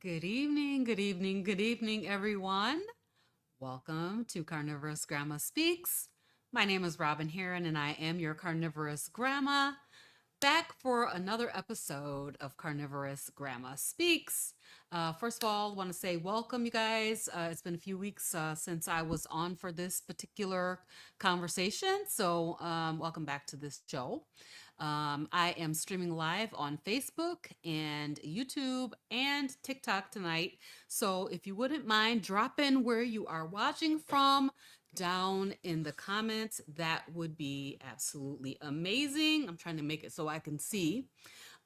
Good evening, good evening, good evening, everyone. Welcome to Carnivorous Grandma Speaks. My name is Robyn Herron, and I am your carnivorous grandma, back for another episode of Carnivorous Grandma Speaks. First of all, I want to say welcome, you guys. It's been a few weeks since I was on for this particular conversation, so welcome back to this show. I am streaming live on Facebook and YouTube and TikTok tonight. So if you wouldn't mind, drop in where you are watching from down in the comments. That would be absolutely amazing. I'm trying to make it so I can see.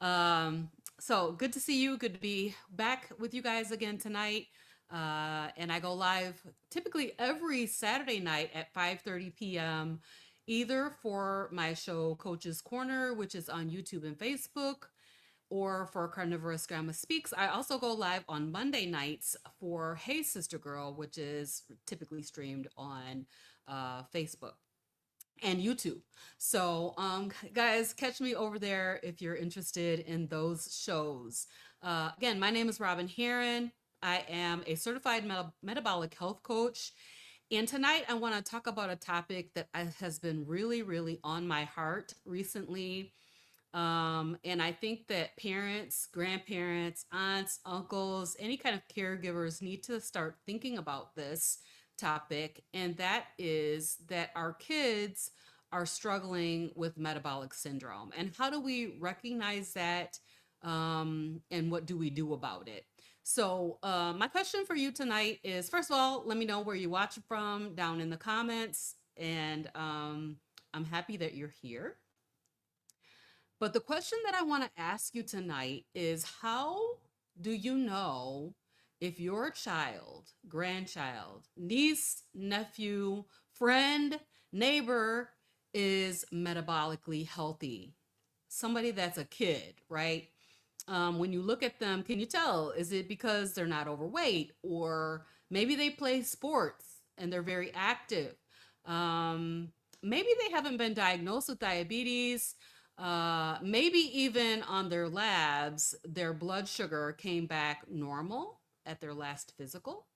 So good to see you. Good to be back with you guys again tonight. And I go live typically every Saturday night at 5:30 p.m. either for my show Coach's Corner, which is on YouTube and Facebook, or for Carnivorous Grandma Speaks. I also go live on Monday nights for Hey Sister Girl, which is typically streamed on Facebook and YouTube. So, guys, catch me over there if you're interested in those shows. Again, my name is Robyn Herron. I am a certified metabolic health coach. And tonight I want to talk about a topic that has been really, really on my heart recently. And I think that parents, grandparents, aunts, uncles, any kind of caregivers need to start thinking about this topic. And that is that our kids are struggling with metabolic syndrome. And how do we recognize that? And what do we do about it? So, my question for you tonight is, first of all, let me know where you watch from down in the comments. And I'm happy that you're here. But the question that I want to ask you tonight is, how do you know if your child, grandchild, niece, nephew, friend, neighbor is metabolically healthy? Somebody that's a kid, right? When you look at them, can you tell? Is it because they're not overweight, or maybe they play sports and they're very active? Um, Maybe they haven't been diagnosed with diabetes. Maybe even on their labs, their blood sugar came back normal at their last physical.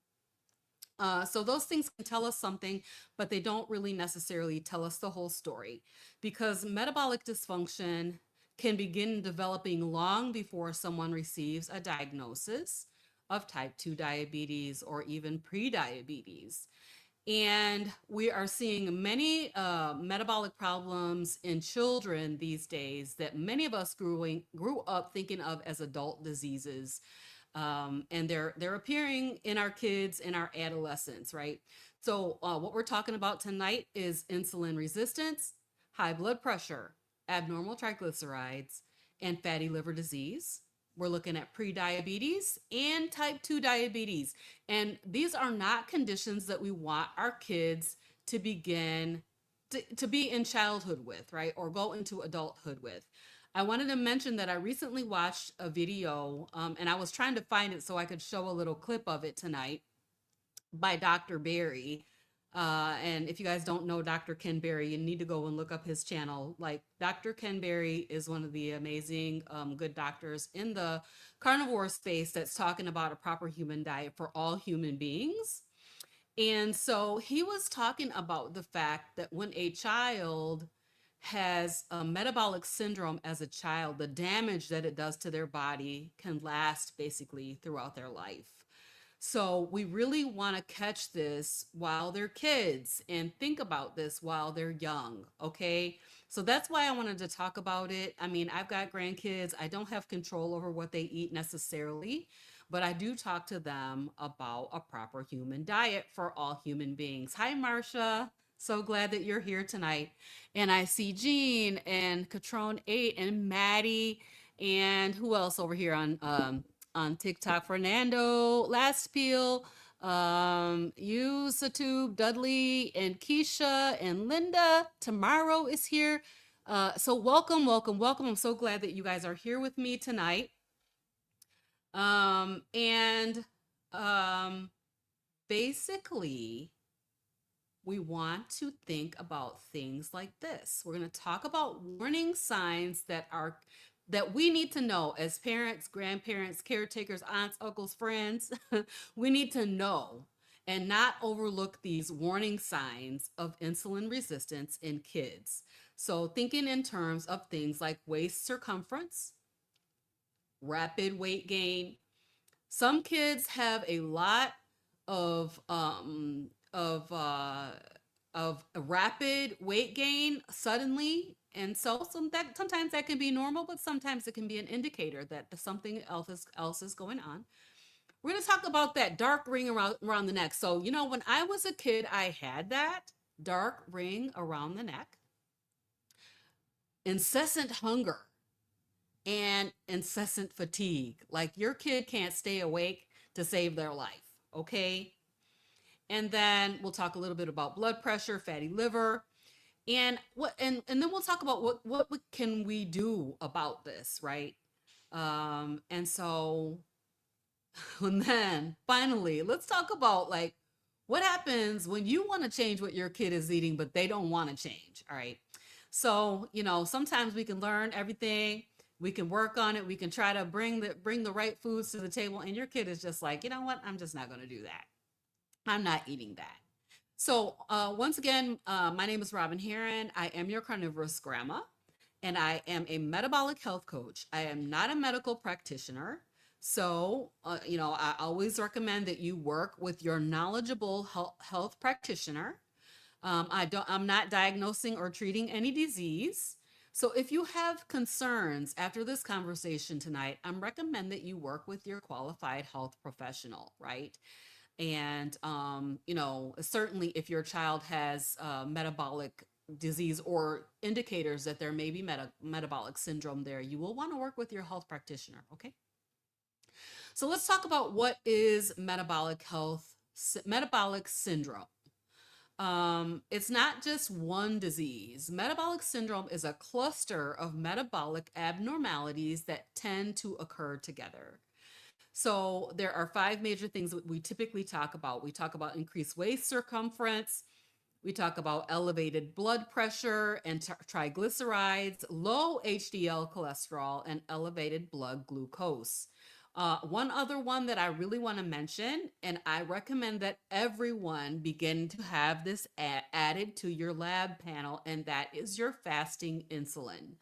So those things can tell us something, but they don't really necessarily tell us the whole story, because metabolic dysfunction can begin developing long before someone receives a diagnosis of type 2 diabetes or even prediabetes. And we are seeing many metabolic problems in children these days that many of us grew up thinking of as adult diseases. And they're appearing in our kids in our adolescents, right? So what we're talking about tonight is insulin resistance, high blood pressure, abnormal triglycerides, and fatty liver disease. We're looking at prediabetes and type 2 diabetes. And these are not conditions that we want our kids to begin to be in childhood with, right? Or go into adulthood with. I wanted to mention that I recently watched a video, and I was trying to find it so I could show a little clip of it tonight, by Dr. Barry. And if you guys don't know Dr. Ken Berry, you need to go and look up his channel. Like, Dr. Ken Berry is one of the amazing, good doctors in the carnivore space that's talking about a proper human diet for all human beings. And so he was talking about the fact that when a child has a metabolic syndrome as a child, the damage that it does to their body can last basically throughout their life. So we really want to catch this while they're kids and think about this while they're young, okay? So that's why I wanted to talk about it. I mean, I've got grandkids. I don't have control over what they eat necessarily, but I do talk to them about a proper human diet for all human beings. Hi, Marcia. So glad that you're here tonight. And I see Jean and Catrone 8 and Maddie, and who else over here on TikTok? Fernando, Last Peel, you, Satub, Dudley, and Keisha, and Linda. Tomorrow is here. So welcome, welcome, welcome. I'm so glad that you guys are here with me tonight. And um, basically, we want to think about things like this. We're going to talk about warning signs that our that we need to know as parents, grandparents, caretakers, aunts, uncles, friends. We need to know and not overlook these warning signs of insulin resistance in kids. So, thinking in terms of things like waist circumference, rapid weight gain. Some kids have a lot of of a rapid weight gain suddenly, and so sometimes that can be normal, but sometimes it can be an indicator that something else is going on. We're going to talk about that dark ring around the neck. So, when I was a kid, I had that dark ring around the neck, incessant hunger, and incessant fatigue. Like your kid can't stay awake to save their life. Okay. And then we'll talk a little bit about blood pressure, fatty liver, and then we'll talk about what can we do about this, right? And so and then finally, let's talk about like what happens when you want to change what your kid is eating, but they don't want to change. All right. So, sometimes we can learn everything. We can work on it. We can try to bring the right foods to the table. And your kid is just like, you know what? I'm just not going to do that. I'm not eating that. So, once again, my name is Robyn Herron. I am your carnivorous grandma, and I am a metabolic health coach. I am not a medical practitioner. So, I always recommend that you work with your knowledgeable health practitioner. I'm not diagnosing or treating any disease. So if you have concerns after this conversation tonight, I'm recommend that you work with your qualified health professional, right? And, certainly if your child has metabolic disease or indicators that there may be metabolic syndrome there, you will want to work with your health practitioner. Okay. So let's talk about what is metabolic syndrome. It's not just one disease. Metabolic syndrome is a cluster of metabolic abnormalities that tend to occur together. So there are 5 major things that we typically talk about. We talk about increased waist circumference. We talk about elevated blood pressure and triglycerides, low HDL cholesterol, and elevated blood glucose. One other one that I really want to mention, and I recommend that everyone begin to have this added to your lab panel, and that is your fasting insulin.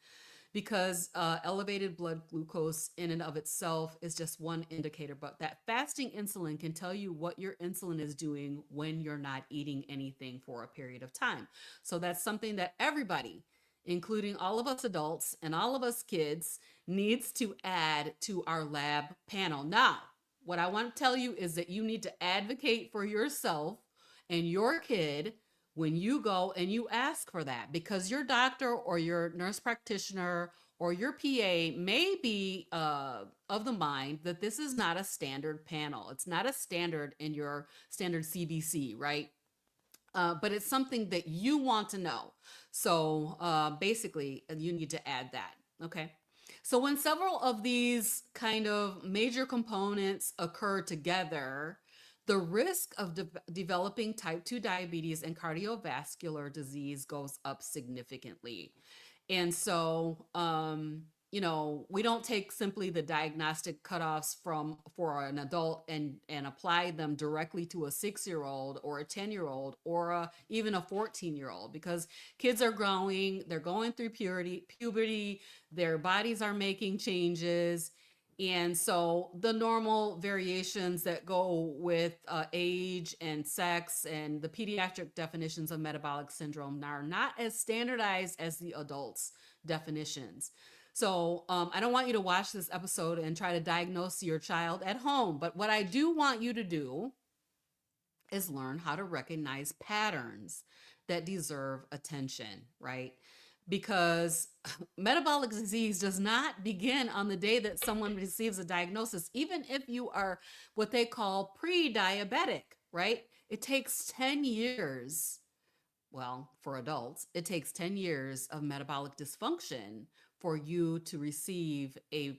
Because elevated blood glucose in and of itself is just one indicator, but that fasting insulin can tell you what your insulin is doing when you're not eating anything for a period of time. So that's something that everybody, including all of us adults and all of us kids, needs to add to our lab panel. Now, what I want to tell you is that you need to advocate for yourself and your kid when you go and you ask for that, because your doctor or your nurse practitioner or your PA may be of the mind that this is not a standard panel. It's not a standard in your standard CBC, right? But it's something that you want to know. So basically, you need to add that. Okay. So when several of these kind of major components occur together, the risk of developing type 2 diabetes and cardiovascular disease goes up significantly. And so, we don't take simply the diagnostic cutoffs for an adult and apply them directly to a 6-year-old or a 10-year-old or even a 14-year-old, because kids are growing, they're going through puberty, their bodies are making changes. And so the normal variations that go with age and sex and the pediatric definitions of metabolic syndrome are not as standardized as the adults' definitions. So I don't want you to watch this episode and try to diagnose your child at home. But what I do want you to do is learn how to recognize patterns that deserve attention, right? Because metabolic disease does not begin on the day that someone receives a diagnosis, even if you are what they call pre-diabetic, right? It takes 10 years. Well, for adults, it takes 10 years of metabolic dysfunction for you to receive a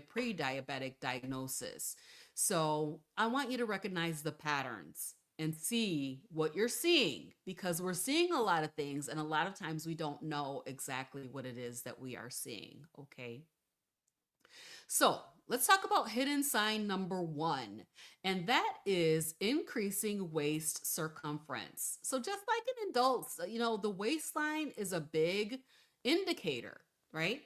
pre-diabetic diagnosis. So I want you to recognize the patterns. and see what you're seeing, because we're seeing a lot of things and a lot of times we don't know exactly what it is that we are seeing. Okay. So let's talk about hidden sign number one, and that is increasing waist circumference. So just like in adults, the waistline is a big indicator, right?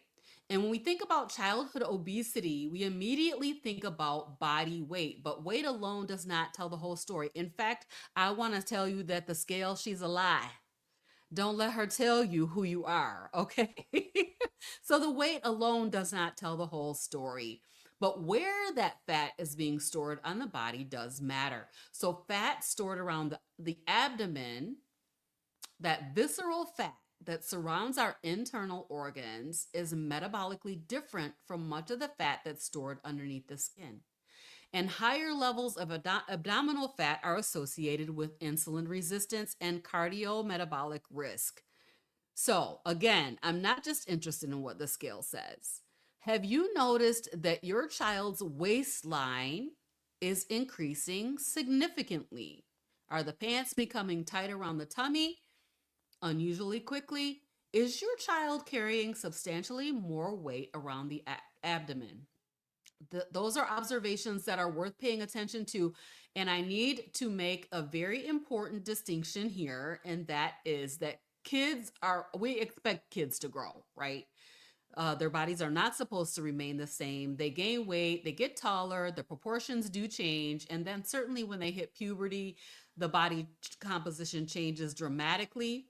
And when we think about childhood obesity, we immediately think about body weight, but weight alone does not tell the whole story. In fact, I want to tell you that the scale, she's a lie. Don't let her tell you who you are, okay? So the weight alone does not tell the whole story. But where that fat is being stored on the body does matter. So fat stored around the abdomen, that visceral fat that surrounds our internal organs, is metabolically different from much of the fat that's stored underneath the skin. And higher levels of abdominal fat are associated with insulin resistance and cardiometabolic risk. So, again, I'm not just interested in what the scale says. Have you noticed that your child's waistline is increasing significantly? Are the pants becoming tight around the tummy unusually quickly? Is your child carrying substantially more weight around the abdomen? Those are observations that are worth paying attention to. And I need to make a very important distinction here, and that is that we expect kids to grow, right? Their bodies are not supposed to remain the same. They gain weight, they get taller, the proportions do change. And then certainly when they hit puberty, the body composition changes dramatically.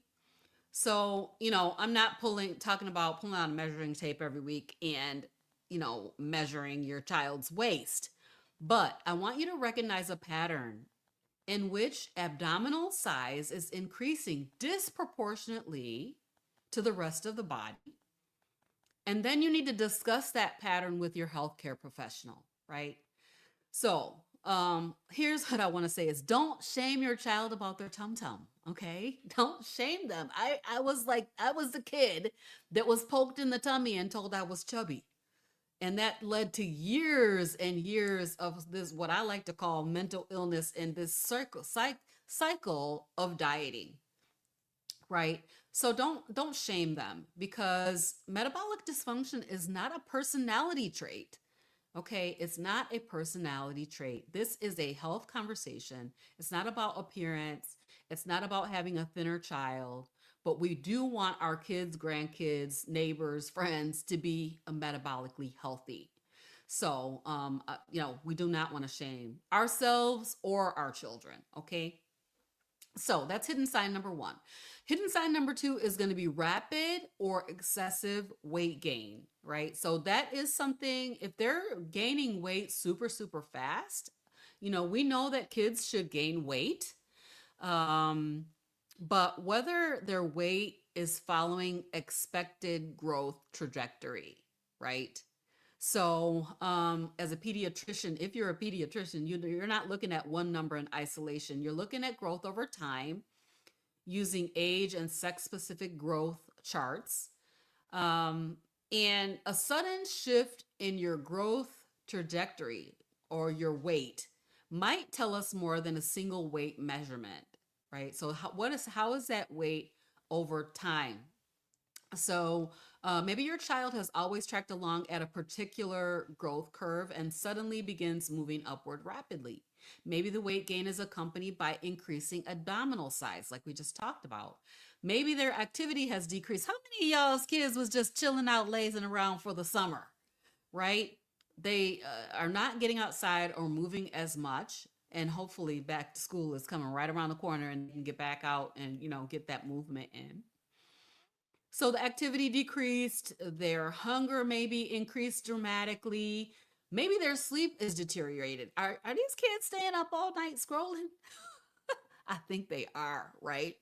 So, I'm not talking about pulling out a measuring tape every week and measuring your child's waist. But I want you to recognize a pattern in which abdominal size is increasing disproportionately to the rest of the body. And then you need to discuss that pattern with your healthcare professional, right? So here's what I want to say is, don't shame your child about their tum-tum, okay? Don't shame them. I was the kid that was poked in the tummy and told I was chubby. And that led to years and years of this, what I like to call mental illness, and this cycle of dieting, right? So don't shame them, because metabolic dysfunction is not a personality trait. Okay, it's not a personality trait. This is a health conversation. It's not about appearance. It's not about having a thinner child. But we do want our kids, grandkids, neighbors, friends to be metabolically healthy. So, we do not want to shame ourselves or our children, okay? So that's hidden sign number one. Hidden sign number two is going to be rapid or excessive weight gain, right? So that is something, if they're gaining weight super, super fast, we know that kids should gain weight. But whether their weight is following expected growth trajectory, right? So as a pediatrician, if you're a pediatrician, you're not looking at one number in isolation. You're looking at growth over time using age and sex-specific growth charts. And a sudden shift in your growth trajectory or your weight might tell us more than a single weight measurement, right? So how is that weight over time? So maybe your child has always tracked along at a particular growth curve and suddenly begins moving upward rapidly. Maybe the weight gain is accompanied by increasing abdominal size, like we just talked about. Maybe their activity has decreased. How many of y'all's kids was just chilling out, lazing around for the summer, right? They are not getting outside or moving as much. And hopefully back to school is coming right around the corner and you can get back out and, get that movement in. So the activity decreased, their hunger maybe increased dramatically. Maybe their sleep is deteriorated. Are these kids staying up all night scrolling? I think they are, right?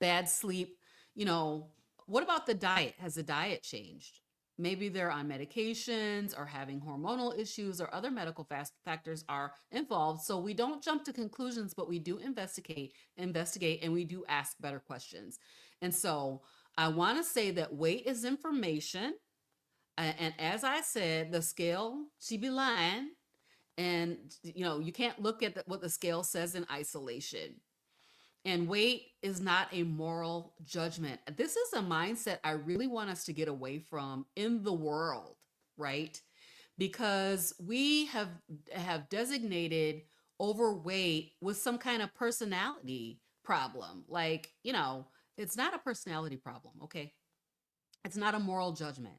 Bad sleep. What about the diet? Has the diet changed? Maybe they're on medications or having hormonal issues or other medical factors are involved. So we don't jump to conclusions, but we do investigate, and we do ask better questions. And so I want to say that weight is information. And as I said, the scale, she be lying. And, you can't look at what the scale says in isolation. And weight is not a moral judgment. This is a mindset I really want us to get away from in the world, right? Because we have designated overweight with some kind of personality problem. Like, it's not a personality problem, okay? It's not a moral judgment.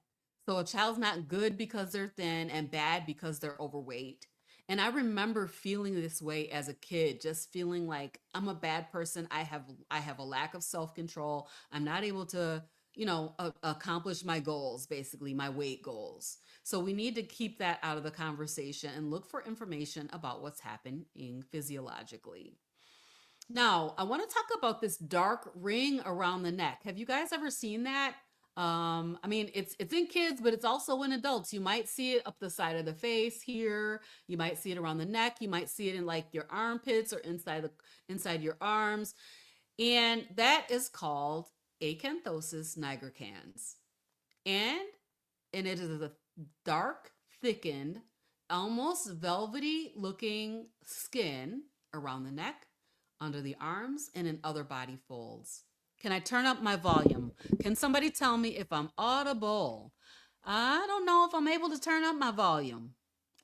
So a child's not good because they're thin and bad because they're overweight. And I remember feeling this way as a kid, just feeling like I'm a bad person. I have a lack of self-control. I'm not able to, accomplish my goals, basically my weight goals. So we need to keep that out of the conversation and look for information about what's happening physiologically. Now, I want to talk about this dark ring around the neck. Have you guys ever seen that? I mean, it's in kids, but it's also in adults. You might see it up the side of the face here. You might see it around the neck. You might see it in like your armpits or inside your arms. And that is called acanthosis nigricans. And it is a dark, thickened, almost velvety looking skin around the neck, under the arms, and in other body folds. Can I turn up my volume? Can somebody tell me if I'm audible? I don't know if I'm able to turn up my volume.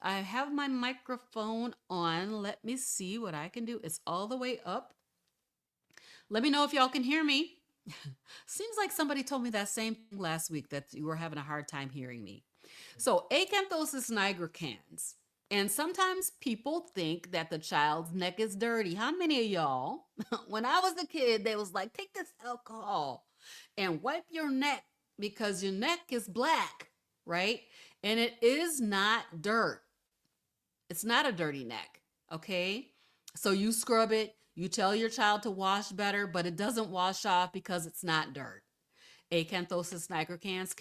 I have my microphone on. Let me see what I can do. It's all the way up. Let me know if y'all can hear me. Seems like somebody told me that same thing last week, that you were having a hard time hearing me. So acanthosis nigricans. And sometimes people think that the child's neck is dirty. How many of y'all, when I was a kid, they was like, take this alcohol and wipe your neck because your neck is black, right? And it is not dirt. It's not a dirty neck, okay? So you scrub it, you tell your child to wash better, but it doesn't wash off because it's not dirt. Acanthosis nigricans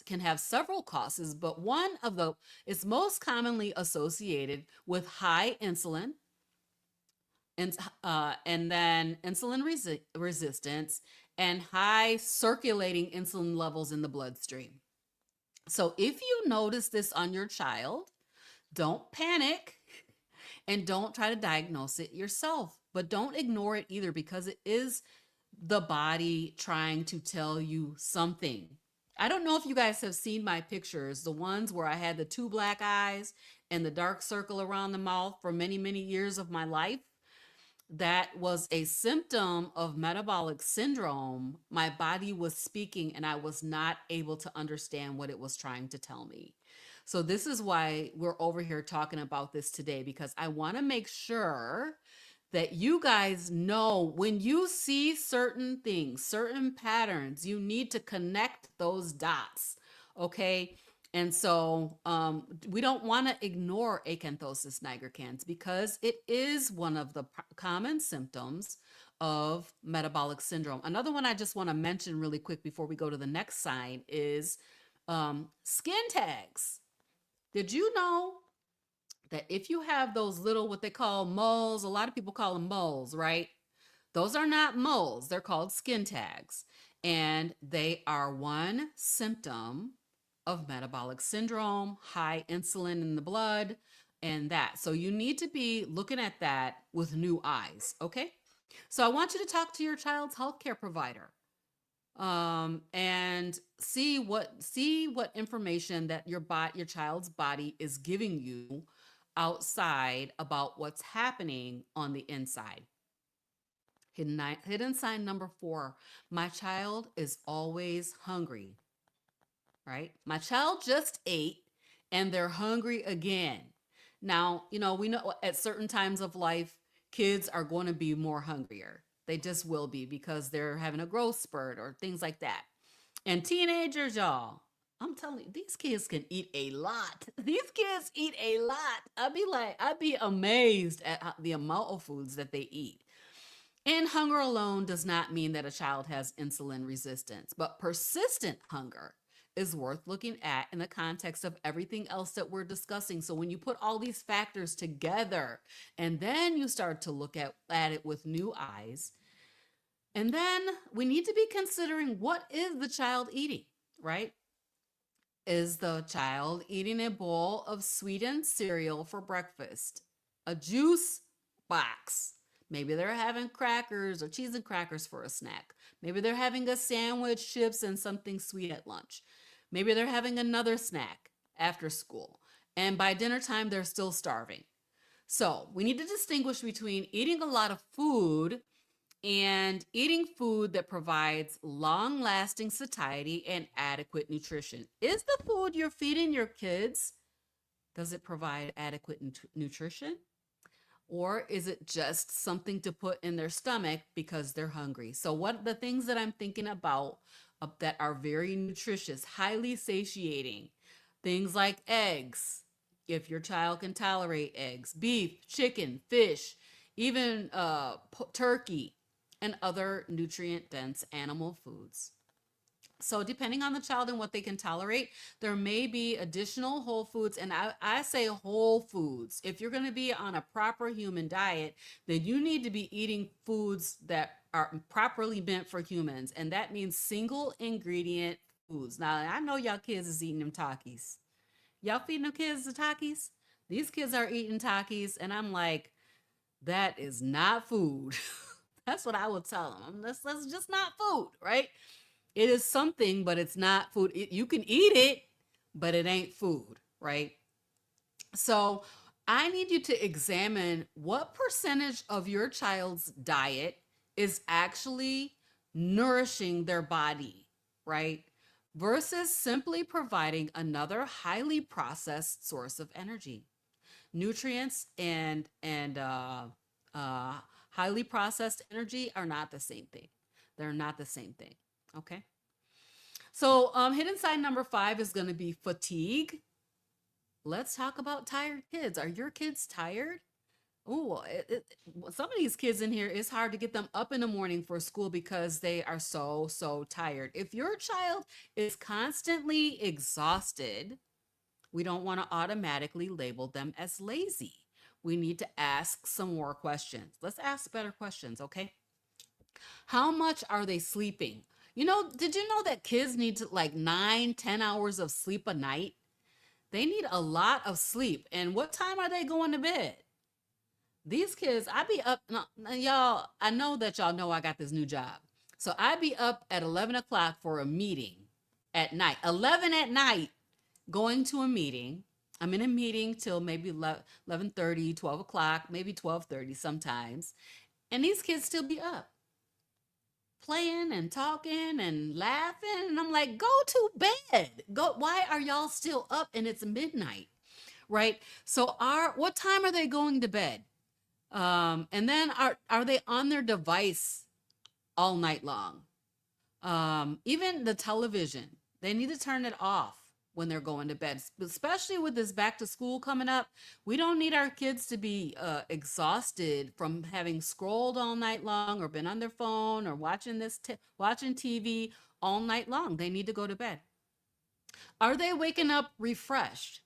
can have several causes, but one of the is most commonly associated with high insulin and then insulin resistance and high circulating insulin levels in the bloodstream. So if you notice this on your child, don't panic and don't try to diagnose it yourself, but don't ignore it either, because it is the body trying to tell you something. I don't know if you guys have seen my pictures, the ones where I had the 2 black eyes and the dark circle around the mouth for many, many years of my life. That was a symptom of metabolic syndrome. My body was speaking and I was not able to understand what it was trying to tell me. So this is why we're over here talking about this today, because I want to make sure that you guys know when you see certain things, certain patterns, you need to connect those dots, okay? And so we don't want to ignore acanthosis nigricans because it is one of the common symptoms of metabolic syndrome. Another one I just want to mention really quick before we go to the next sign is skin tags. Did you know that if you have those little, what they call moles, a lot of people call them moles, right? Those are not moles. They're called skin tags. And they are one symptom of metabolic syndrome, high insulin in the blood, and that. So you need to be looking at that with new eyes, okay? So I want you to talk to your child's healthcare provider and see what information that your child's body is giving you outside about what's happening on the inside. Hidden sign number 4, my child is always hungry, right? My child just ate and they're hungry again. Now, we know at certain times of life, kids are going to be more hungrier. They just will be because they're having a growth spurt or things like that. And teenagers, y'all, I'm telling you, these kids can eat a lot. These kids eat a lot. I'd be amazed at the amount of foods that they eat. And hunger alone does not mean that a child has insulin resistance, but persistent hunger is worth looking at in the context of everything else that we're discussing. So when you put all these factors together and then you start to look at it with new eyes, and then we need to be considering what is the child eating, right? Is the child eating a bowl of sweetened cereal for breakfast? A juice box? Maybe they're having crackers or cheese and crackers for a snack. Maybe they're having a sandwich, chips, and something sweet at lunch. Maybe they're having another snack after school. And by dinner time, they're still starving. So we need to distinguish between eating a lot of food and eating food that provides long lasting satiety and adequate nutrition. Is the food you're feeding your kids, does it provide adequate nutrition? Or is it just something to put in their stomach because they're hungry? So, what the things that I'm thinking about that are very nutritious, highly satiating, things like eggs, if your child can tolerate eggs, beef, chicken, fish, even turkey, and other nutrient dense animal foods. So depending on the child and what they can tolerate, there may be additional whole foods. And I say whole foods. If you're going to be on a proper human diet, then you need to be eating foods that are properly meant for humans. And that means single ingredient foods. Now, I know y'all kids is eating them Takis. Y'all feeding them kids the Takis? These kids are eating Takis. And I'm like, that is not food. That's what I would tell them. That's just not food, right? It is something, but it's not food. You can eat it, but it ain't food, right? So I need you to examine what percentage of your child's diet is actually nourishing their body, right? Versus simply providing another highly processed source of energy. Nutrients and highly processed energy are not the same thing. They're not the same thing. Okay. So hidden sign number 5 is going to be fatigue. Let's talk about tired kids. Are your kids tired? Oh, some of these kids in here, it's hard to get them up in the morning for school because they are so tired. If your child is constantly exhausted, we don't want to automatically label them as lazy. We need to ask some more questions. Let's ask better questions, okay? How much are they sleeping? Did you know that kids need like 9, 10 hours of sleep a night? They need a lot of sleep. And what time are they going to bed? These kids, I be up, y'all, I know that y'all know I got this new job. So I be up at 11 o'clock for a meeting at night. 11 at night, going to a meeting. I'm in a meeting till maybe 11:30, 12 o'clock, maybe 12:30 sometimes. And these kids still be up, playing and talking and laughing. And I'm like, go to bed. Why are y'all still up and it's midnight? Right? So what time are they going to bed? And then are they on their device all night long? Even the television, they need to turn it off when they're going to bed, especially with this back to school coming up. We don't need our kids to be exhausted from having scrolled all night long or been on their phone or watching TV all night long. They need to go to bed. Are they waking up refreshed?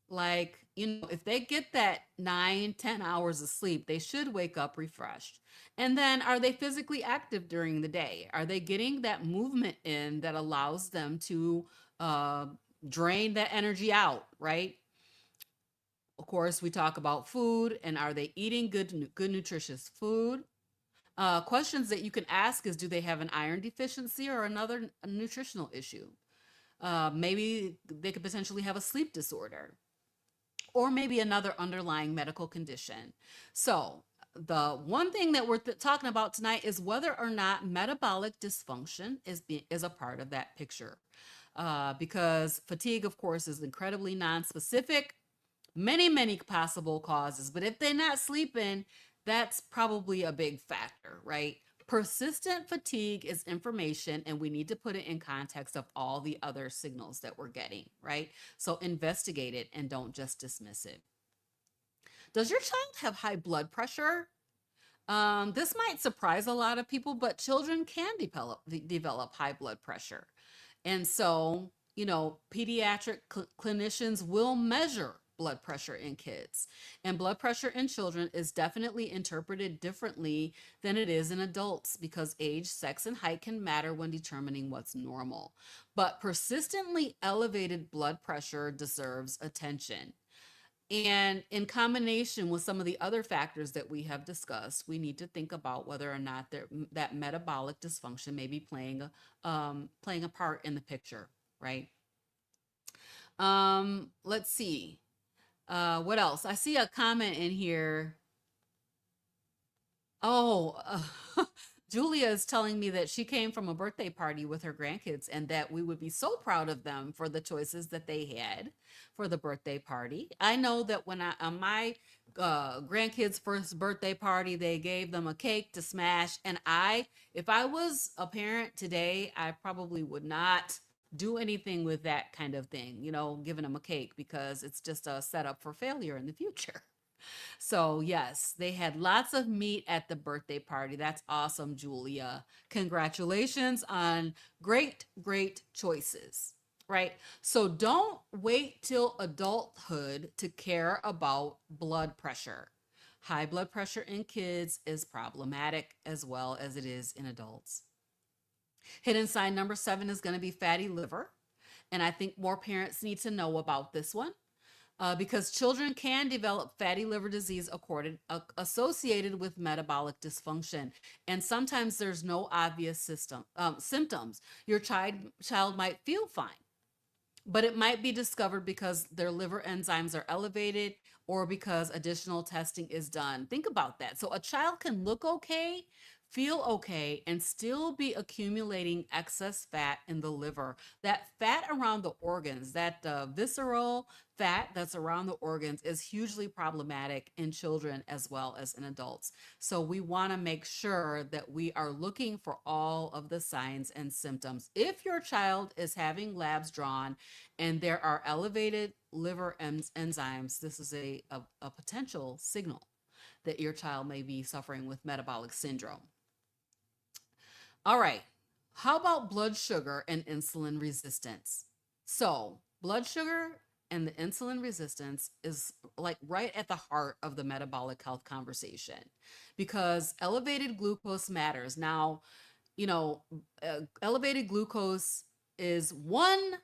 Like, if they get that 9, 10 hours of sleep, they should wake up refreshed. And then are they physically active during the day? Are they getting that movement in that allows them to drain that energy out, right? Of course, we talk about food and are they eating good nutritious food? Questions that you can ask is, do they have an iron deficiency or another nutritional issue? Maybe they could potentially have a sleep disorder or maybe another underlying medical condition. So the one thing that we're talking about tonight is whether or not metabolic dysfunction is a part of that picture. Because fatigue, of course, is incredibly non-specific, many possible causes. But if they're not sleeping, that's probably a big factor, right? Persistent fatigue is information, and we need to put it in context of all the other signals that we're getting, right? So investigate it and don't just dismiss it. Does your child have high blood pressure? This might surprise a lot of people, but children can develop high blood pressure. And so, pediatric clinicians will measure blood pressure in kids. And blood pressure in children is definitely interpreted differently than it is in adults because age, sex, and height can matter when determining what's normal. But persistently elevated blood pressure deserves attention. And in combination with some of the other factors that we have discussed, we need to think about whether or not that metabolic dysfunction may be playing a part in the picture, right? Let's see. What else? I see a comment in here. Oh, Julia is telling me that she came from a birthday party with her grandkids and that we would be so proud of them for the choices that they had for the birthday party. I know that when on my grandkids' first birthday party, they gave them a cake to smash. And if I was a parent today, I probably would not do anything with that kind of thing, giving them a cake because it's just a setup for failure in the future. So, yes, they had lots of meat at the birthday party. That's awesome, Julia. Congratulations on great, great choices, right? So, don't wait till adulthood to care about blood pressure. High blood pressure in kids is problematic as well as it is in adults. Hidden sign number 7 is going to be fatty liver. And I think more parents need to know about this one. Because children can develop fatty liver disease associated with metabolic dysfunction. And sometimes there's no obvious symptoms. Your child might feel fine, but it might be discovered because their liver enzymes are elevated or because additional testing is done. Think about that. So a child can look okay, feel okay, and still be accumulating excess fat in the liver. That fat around the organs, that visceral fat that's around the organs is hugely problematic in children as well as in adults. So we want to make sure that we are looking for all of the signs and symptoms. If your child is having labs drawn and there are elevated liver enzymes, this is a potential signal that your child may be suffering with metabolic syndrome. All right, how about blood sugar and insulin resistance? So blood sugar and the insulin resistance is like right at the heart of the metabolic health conversation because elevated glucose matters. Now, elevated glucose is one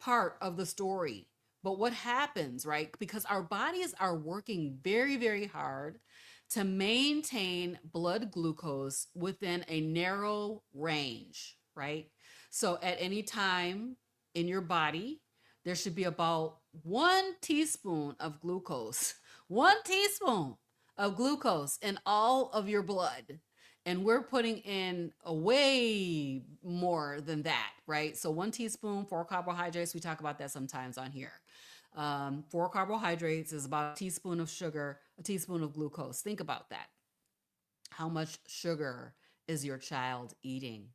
part of the story, but what happens, right? Because our bodies are working very, very hard to maintain blood glucose within a narrow range, right? So at any time in your body, there should be about 1 teaspoon of glucose, 1 teaspoon of glucose in all of your blood. And we're putting in a way more than that, right? So 1 teaspoon, 4 carbohydrates, we talk about that sometimes on here. 4 carbohydrates is about a teaspoon of sugar, a teaspoon of glucose. Think about that. How much sugar is your child eating?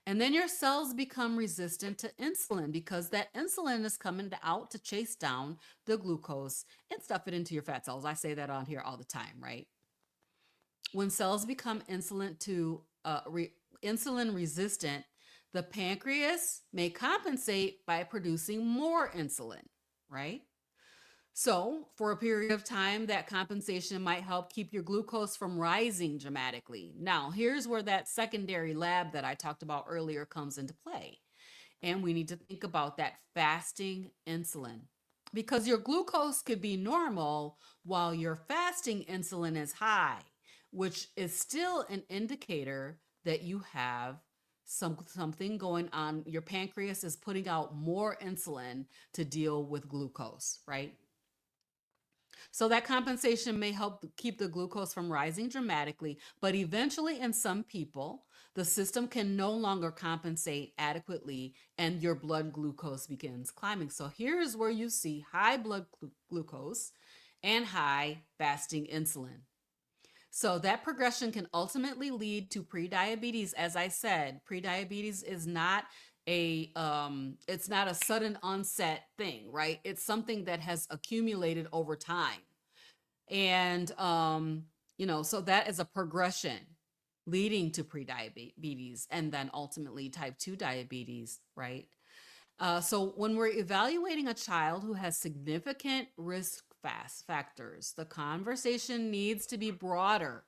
And then your cells become resistant to insulin because that insulin is coming out to chase down the glucose and stuff it into your fat cells. I say that on here all the time, right? When cells become insulin resistant, the pancreas may compensate by producing more insulin, right? So for a period of time, that compensation might help keep your glucose from rising dramatically. Now, here's where that secondary lab that I talked about earlier comes into play. And we need to think about that fasting insulin because your glucose could be normal while your fasting insulin is high, which is still an indicator that you have something going on. Your pancreas is putting out more insulin to deal with glucose, right? So that compensation may help keep the glucose from rising dramatically, but eventually in some people, the system can no longer compensate adequately and your blood glucose begins climbing. So here's where you see high blood glucose and high fasting insulin. So that progression can ultimately lead to prediabetes. As I said, prediabetes is not it's not a sudden onset thing, right? It's something that has accumulated over time. And, so that is a progression leading to prediabetes and then ultimately type 2 diabetes, right? So when we're evaluating a child who has significant risk factors. The conversation needs to be broader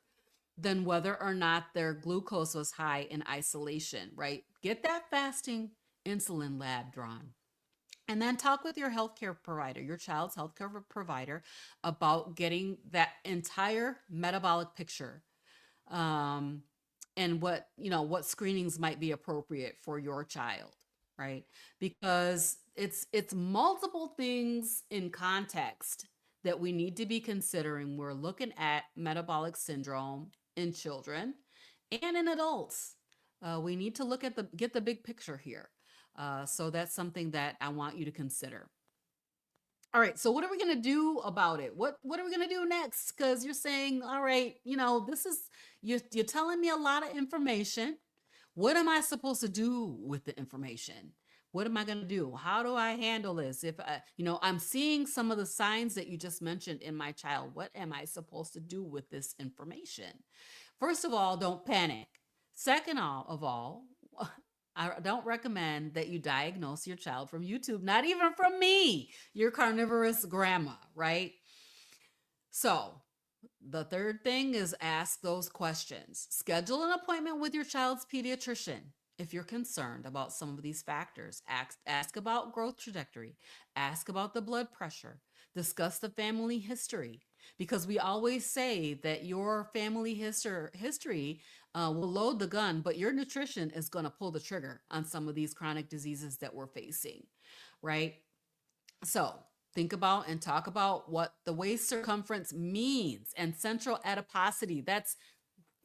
than whether or not their glucose was high in isolation, right? Get that fasting insulin lab drawn. And then talk with your healthcare provider, your child's healthcare provider, about getting that entire metabolic picture, um, and what screenings might be appropriate for your child, right? Because it's multiple things in context that we need to be considering. We're looking at metabolic syndrome in children and in adults. We need to look at get the big picture here. So that's something that I want you to consider. All right, so what are we going to do about it? What are we going to do next? Because you're saying, all right, this is, you're telling me a lot of information. What am I supposed to do with the information? What am I going to do? How do I handle this? If I'm seeing some of the signs that you just mentioned in my child, what am I supposed to do with this information? First of all, don't panic. Second of all, I don't recommend that you diagnose your child from YouTube, not even from me, your carnivorous grandma, right? So the third thing is ask those questions. Schedule an appointment with your child's pediatrician if you're concerned about some of these factors. Ask about growth trajectory. Ask about the blood pressure. Discuss the family history, because we always say that your family history will load the gun, but your nutrition is going to pull the trigger on some of these chronic diseases that we're facing, right? So think about and talk about what the waist circumference means, and central adiposity. That's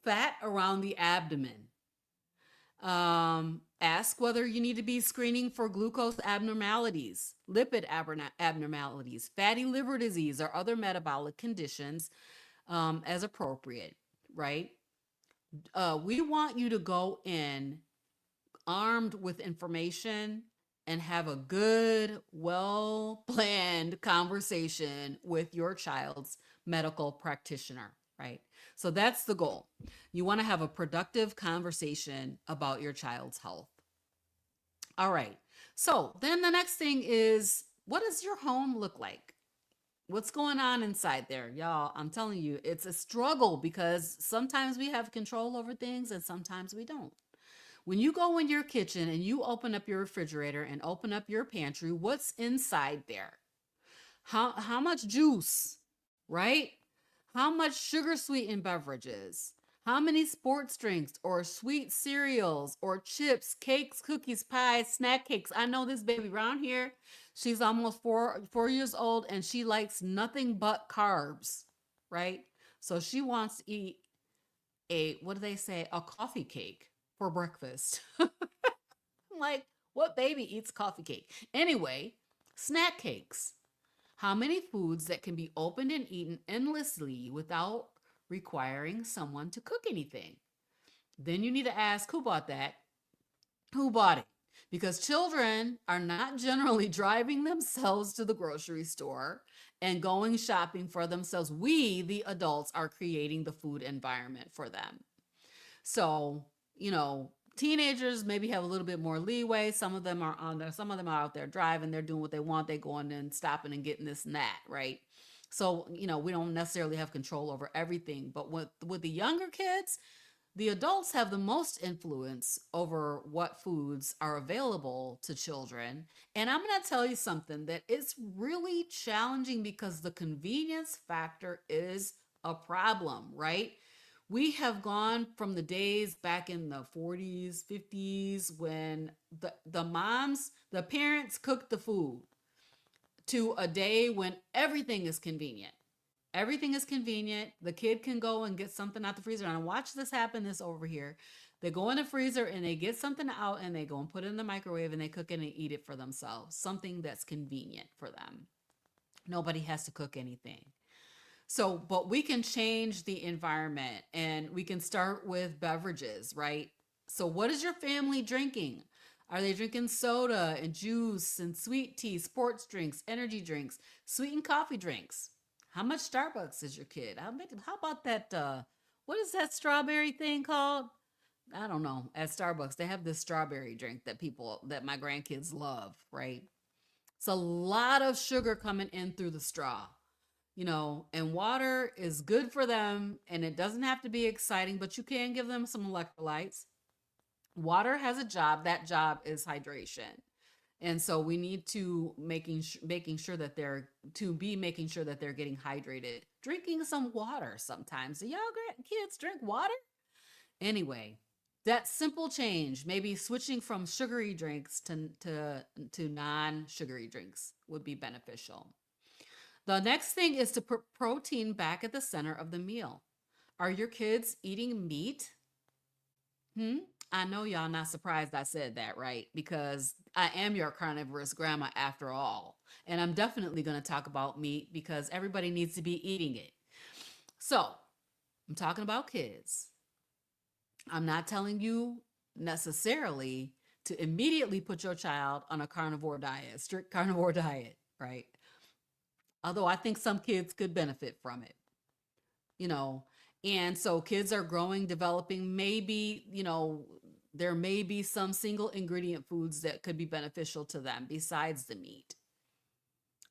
fat around the abdomen. Ask whether you need to be screening for glucose abnormalities, lipid abnormalities, fatty liver disease, or other metabolic conditions as appropriate, right? We want you to go in armed with information and have a good, well-planned conversation with your child's medical practitioner, right? So that's the goal. You want to have a productive conversation about your child's health. All right. So then the next thing is, what does your home look like? What's going on inside there? Y'all, I'm telling you, it's a struggle, because sometimes we have control over things and sometimes we don't. When you go in your kitchen and you open up your refrigerator and open up your pantry, what's inside there? How much juice, right? How much sugar sweetened beverages? How many sports drinks or sweet cereals or chips, cakes, cookies, pies, snack cakes? I know this baby around here. She's almost 4 years old, and she likes nothing but carbs, right? So she wants to eat what do they say? A coffee cake for breakfast. I'm like, what baby eats coffee cake? Anyway, snack cakes. How many foods that can be opened and eaten endlessly without requiring someone to cook anything? Then you need to ask, who bought that? Who bought it? Because children are not generally driving themselves to the grocery store and going shopping for themselves. We, the adults, are creating the food environment for them. So, teenagers maybe have a little bit more leeway. Some of them are some of them are out there driving, they're doing what they want, they going and stopping and getting this and that, right? So, we don't necessarily have control over everything. But with the younger kids, the adults have the most influence over what foods are available to children. And I'm going to tell you something that is really challenging, because the convenience factor is a problem, right? We have gone from the days back in the 40s, 50s, when the parents cooked the food, to a day when everything is convenient. Everything is convenient. The kid can go and get something out the freezer. And I watch this happen this over here. They go in the freezer and they get something out and they go and put it in the microwave and they cook it and eat it for themselves. Something that's convenient for them. Nobody has to cook anything. So, but we can change the environment, and we can start with beverages, right? So what is your family drinking? Are they drinking soda and juice and sweet tea, sports drinks, energy drinks, sweetened coffee drinks? How much Starbucks is your kid? How about that, what is that strawberry thing called? I don't know. At Starbucks, they have this strawberry drink that my grandkids love, right? It's a lot of sugar coming in through the straw. and water is good for them, and it doesn't have to be exciting, but you can give them some electrolytes. Water has a job. That job is hydration. And so we need to making sure that they're getting hydrated, drinking some water sometimes. Do y'all kids drink water? Anyway, that simple change, maybe switching from sugary drinks to non-sugary drinks, would be beneficial. The next thing is to put protein back at the center of the meal. Are your kids eating meat? I know y'all not surprised I said that, right? Because I am your carnivorous grandma after all. And I'm definitely going to talk about meat because everybody needs to be eating it. So I'm talking about kids. I'm not telling you necessarily to immediately put your child on a carnivore diet, strict carnivore diet, right? Although I think some kids could benefit from it, you know. And so kids are growing, developing, maybe, there may be some single ingredient foods that could be beneficial to them besides the meat.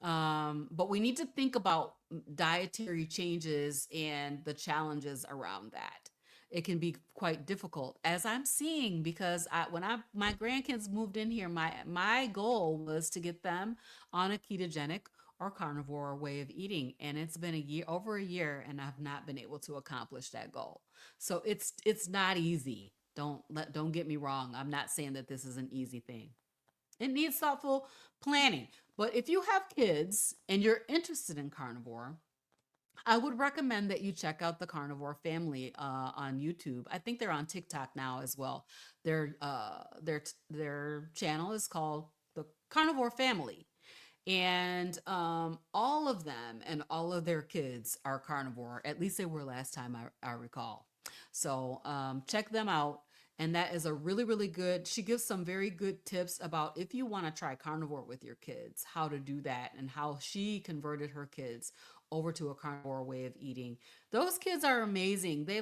But we need to think about dietary changes and the challenges around that. It can be quite difficult, as I'm seeing, because when my grandkids moved in here, my goal was to get them on a ketogenic or carnivore way of eating, and it's been over a year, and I've not been able to accomplish that goal. So it's not easy. Don't get me wrong. I'm not saying that this is an easy thing. It needs thoughtful planning. But if you have kids and you're interested in carnivore, I would recommend that you check out the Carnivore Family on YouTube. I think they're on TikTok now as well. Their channel is called the Carnivore Family, and all of them and all of their kids are carnivore. At least they were last time I recall. So check them out. And that is a really, really good, she gives some very good tips about if you want to try carnivore with your kids, how to do that, and how she converted her kids over to a carnivore way of eating. Those kids are amazing. They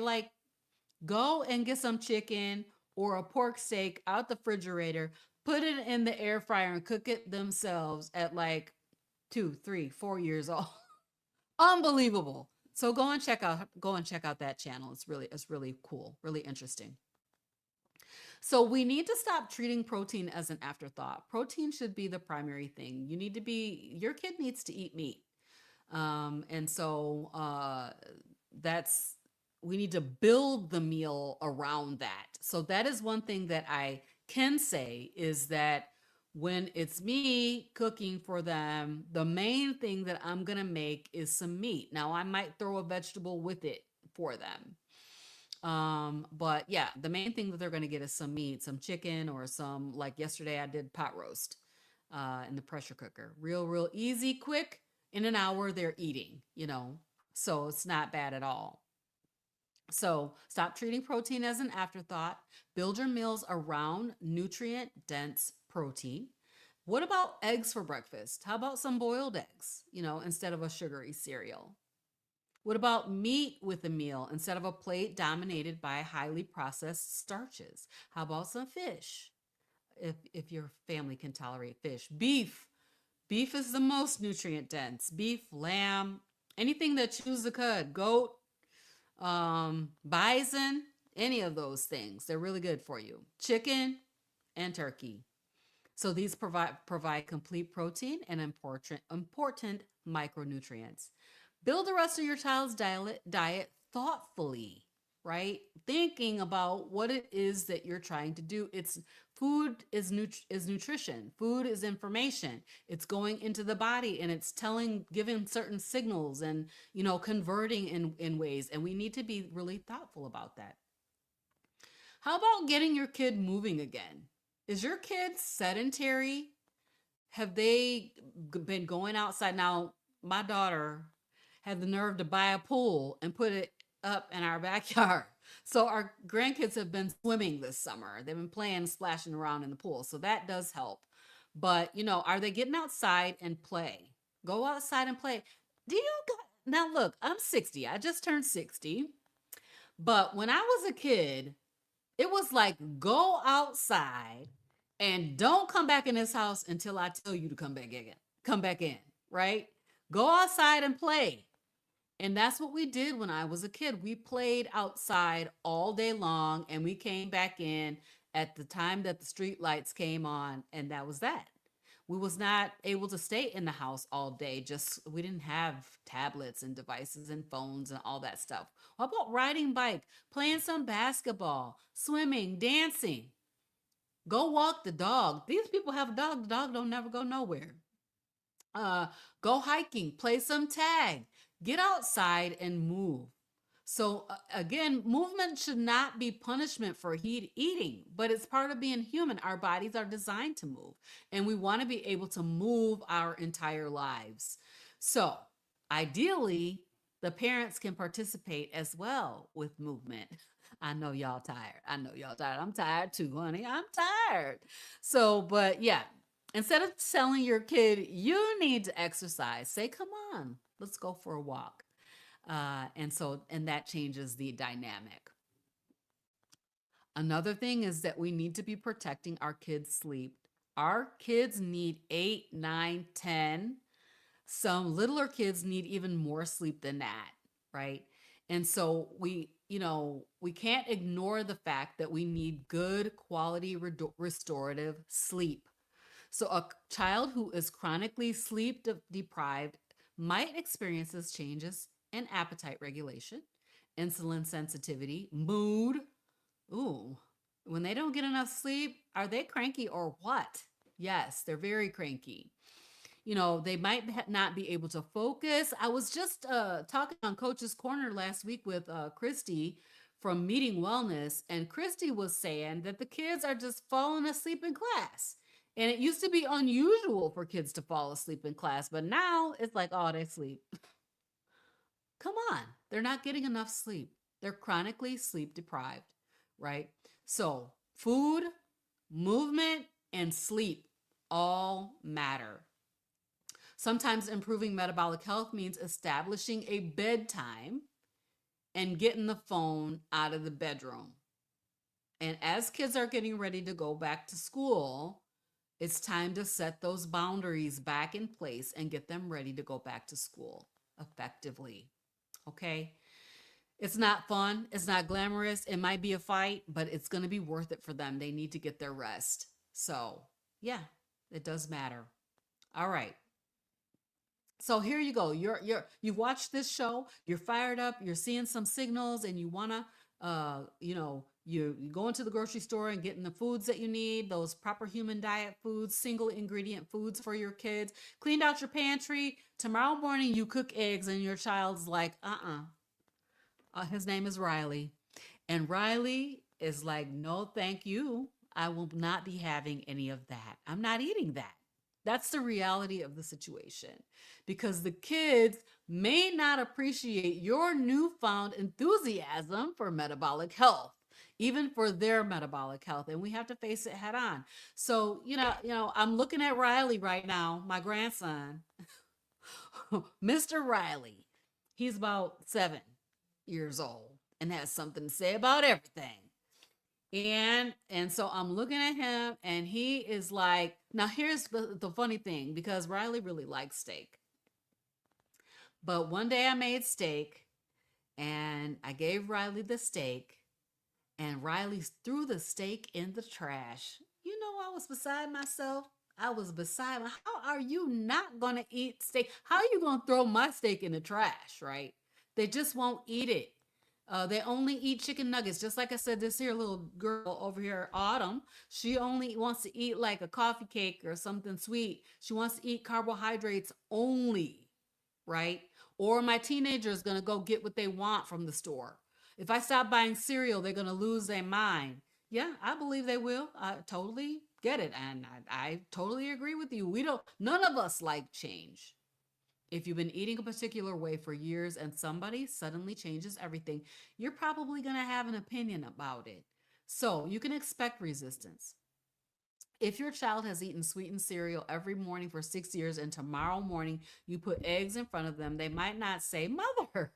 go and get some chicken or a pork steak out the refrigerator, put it in the air fryer and cook it themselves at 2, 3, 4 years old. Unbelievable. So go and check out that channel. It's really cool, really interesting. So we need to stop treating protein as an afterthought. Protein should be the primary thing. Your kid needs to eat meat. And so we need to build the meal around that. So that is one thing that I can say, is that when it's me cooking for them, the main thing that I'm going to make is some meat. Now I might throw a vegetable with it for them. But yeah, the main thing that they're going to get is some meat, some chicken, or like yesterday I did pot roast in the pressure cooker. Real easy, quick. In an hour they're eating, so it's not bad at all. So stop treating protein as an afterthought. Build your meals around nutrient dense protein. What about eggs for breakfast? How about some boiled eggs, instead of a sugary cereal? What about meat with a meal instead of a plate dominated by highly processed starches? How about some fish? If your family can tolerate fish. Beef is the most nutrient dense. Beef, lamb, anything that chews the cud, goat, bison, any of those things. They're really good for you. Chicken and turkey. So these provide complete protein and important micronutrients. Build the rest of your child's diet thoughtfully, right? Thinking about what it is that you're trying to do. Food is nutrition. Food is information. It's going into the body and it's giving certain signals and, converting in ways. And we need to be really thoughtful about that. How about getting your kid moving again? Is your kid sedentary? Have they been going outside? Now, my daughter had the nerve to buy a pool and put it up in our backyard. So our grandkids have been swimming this summer. They've been playing, splashing around in the pool. So that does help. But, are they getting outside and play? Go outside and play. Now look, I'm 60. I just turned 60. But when I was a kid, it was like, go outside and don't come back in this house until I tell you to come back in, right? Go outside and play. And that's what we did when I was a kid. We played outside all day long and we came back in at the time that the street lights came on, and that was that. We was not able to stay in the house all day. Just we didn't have tablets and devices and phones and all that stuff. What about riding bike, playing some basketball, swimming, dancing? Go walk the dog. These people have a dog. The dog don't never go nowhere. uh, Go hiking, play some tag, get outside and move. So, again, movement should not be punishment for eating, but it's part of being human. Our bodies are designed to move, and we want to be able to move our entire lives. So, ideally, the parents can participate as well with movement. I know y'all tired. I know y'all tired. I'm tired too, honey. I'm tired. So, but yeah, instead of telling your kid, you need to exercise, say, come on, let's go for a walk. And that changes the dynamic. Another thing is that we need to be protecting our kids' sleep. Our kids need 8, 9, 10. Some littler kids need even more sleep than that, right? And so we can't ignore the fact that we need good quality restorative sleep. So a child who is chronically sleep deprived might experience changes in appetite regulation, insulin sensitivity, mood. Ooh, when they don't get enough sleep, are they cranky or what? Yes, they're very cranky. They might not be able to focus. I was just talking on Coach's Corner last week with Christy from Meeting Wellness, and Christy was saying that the kids are just falling asleep in class. And it used to be unusual for kids to fall asleep in class, but now it's like, oh, they sleep. Come on, they're not getting enough sleep. They're chronically sleep deprived, right? So, food, movement, and sleep all matter. Sometimes improving metabolic health means establishing a bedtime and getting the phone out of the bedroom. And as kids are getting ready to go back to school, it's time to set those boundaries back in place and get them ready to go back to school effectively. Okay? It's not fun. It's not glamorous. It might be a fight, but it's going to be worth it for them. They need to get their rest. So, yeah, it does matter. All right. So here you go. You've watched this show. You're fired up. You're seeing some signals, and you wanna, you go into the grocery store and getting the foods that you need, those proper human diet foods, single ingredient foods for your kids. Cleaned out your pantry. Tomorrow morning you cook eggs, and your child's like, his name is Riley, and Riley is like, no, thank you. I will not be having any of that. I'm not eating that. That's the reality of the situation, because the kids may not appreciate your newfound enthusiasm for metabolic health, even for their metabolic health, and we have to face it head on. So, I'm looking at Riley right now, my grandson, Mr. Riley. He's about 7 years old and has something to say about everything. And so I'm looking at him, and he is like, now here's the funny thing, because Riley really likes steak. But one day I made steak, and I gave Riley the steak, and Riley threw the steak in the trash. I was beside myself. I was beside myself. How are you not going to eat steak? How are you going to throw my steak in the trash, right? They just won't eat it. They only eat chicken nuggets. Just like I said, this here little girl over here, Autumn, she only wants to eat like a coffee cake or something sweet. She wants to eat carbohydrates only, right? Or my teenager is going to go get what they want from the store. If I stop buying cereal, they're going to lose their mind. Yeah, I believe they will. I totally get it. And I totally agree with you. None of us like change. If you've been eating a particular way for years and somebody suddenly changes everything, you're probably going to have an opinion about it. So you can expect resistance. If your child has eaten sweetened cereal every morning for 6 years and tomorrow morning you put eggs in front of them, they might not say, "Mother,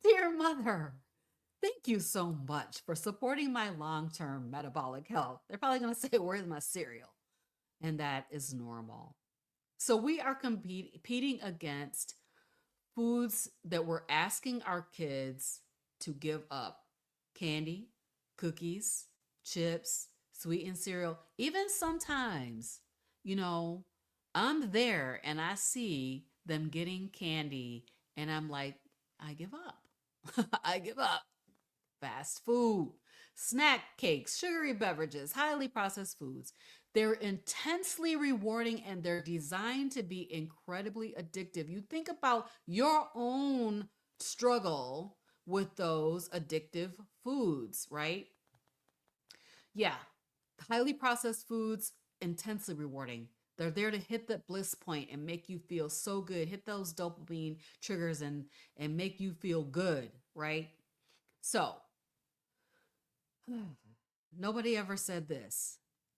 dear mother, thank you so much for supporting my long-term metabolic health." They're probably going to say, "Where's my cereal?" And that is normal. So we are competing against foods that we're asking our kids to give up: candy, cookies, chips, sweetened cereal. Even sometimes, you know, I'm there and I see them getting candy and I'm like, I give up. I give up. Fast food, snack cakes, sugary beverages, highly processed foods. They're intensely rewarding and they're designed to be incredibly addictive. You think about your own struggle with those addictive foods, right? Yeah, highly processed foods, intensely rewarding. They're there to hit that bliss point and make you feel so good, hit those dopamine triggers and make you feel good, right? So, nobody ever said this.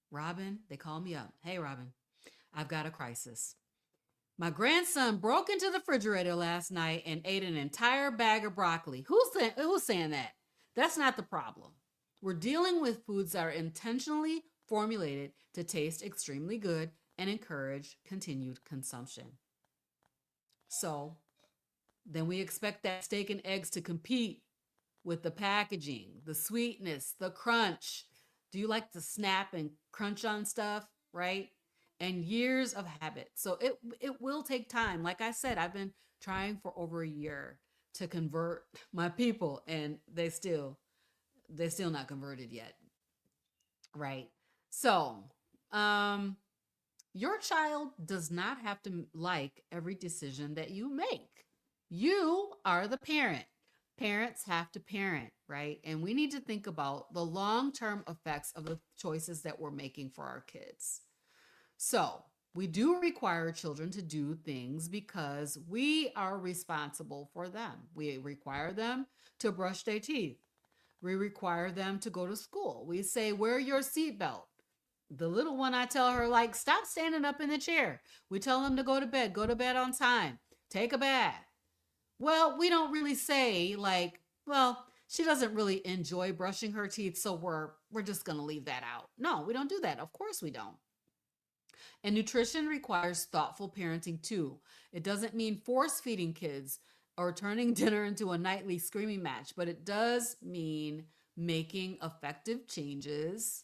Robyn, they call me up. Hey, Robyn, I've got a crisis. My grandson broke into the refrigerator last night and ate an entire bag of broccoli. Who's saying that? That's not the problem. We're dealing with foods that are intentionally formulated to taste extremely good and encourage continued consumption. So then we expect that steak and eggs to compete with the packaging, the sweetness, the crunch. Do you like to snap and crunch on stuff, right? And years of habit. So it will take time. Like I said, I've been trying for over a year to convert my people and they're still not converted yet. Right? So, your child does not have to like every decision that you make. You are the parent. Parents have to parent, right? And we need to think about the long-term effects of the choices that we're making for our kids. So, we do require children to do things because we are responsible for them. We require them to brush their teeth. We require them to go to school. We say, wear your seatbelt. The little one, I tell her, like, stop standing up in the chair. We tell them to go to bed on time, take a bath. Well, we don't really say, like, well, she doesn't really enjoy brushing her teeth, so we're just going to leave that out. No, we don't do that. Of course we don't. And nutrition requires thoughtful parenting too. It doesn't mean force feeding kids or turning dinner into a nightly screaming match, but it does mean making effective changes